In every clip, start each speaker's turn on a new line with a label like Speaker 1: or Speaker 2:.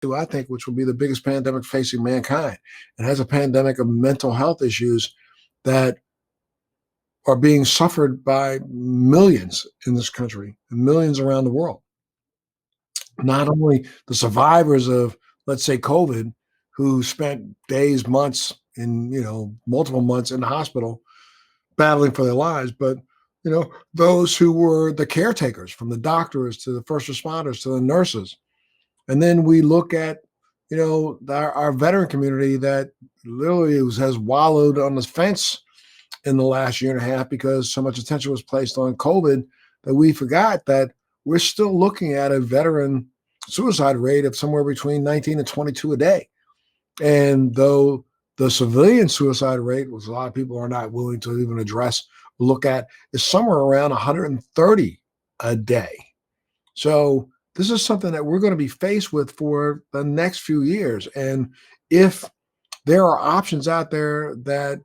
Speaker 1: I think, which will be the biggest pandemic facing mankind. It has a pandemic of mental health issues that are being suffered by millions in this country and millions around the world. Not only the survivors of, let's say, COVID, who spent days, months, in multiple months in the hospital battling for their lives, but those who were the caretakers, from the doctors to the first responders to the nurses. And then we look at our veteran community that literally has wallowed on the fence in the last year and a half because so much attention was placed on COVID that we forgot that we're still looking at a veteran suicide rate of somewhere between 19 and 22 a day. And though the civilian suicide rate, which a lot of people are not willing to even address, look at, is somewhere around 130 a day. So this is something that we're going to be faced with for the next few years. And if there are options out there that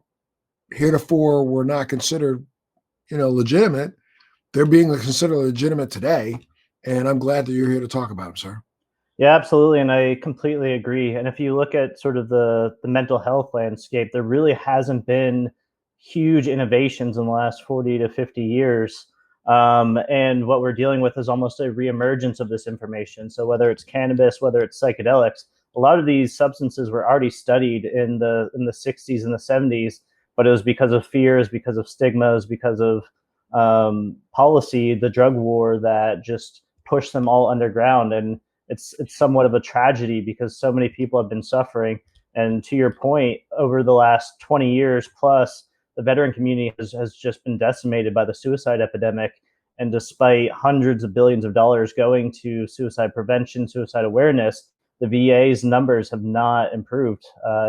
Speaker 1: heretofore were not considered, legitimate, they're being considered legitimate today. And I'm glad that you're here to talk about them, sir.
Speaker 2: Yeah, absolutely. And I completely agree. And if you look at sort of the mental health landscape, there really hasn't been huge innovations in the last 40 to 50 years. And what we're dealing with is almost a reemergence of this information. So whether it's cannabis, whether it's psychedelics, a lot of these substances were already studied in the 60s and the 70s, but it was because of fears, because of stigmas, because of policy, the drug war that just pushed them all underground. And it's somewhat of a tragedy because so many people have been suffering. And to your point, over the last 20 years plus, the veteran community has just been decimated by the suicide epidemic. And despite hundreds of billions of dollars going to suicide prevention, suicide awareness, the VA's numbers have not improved.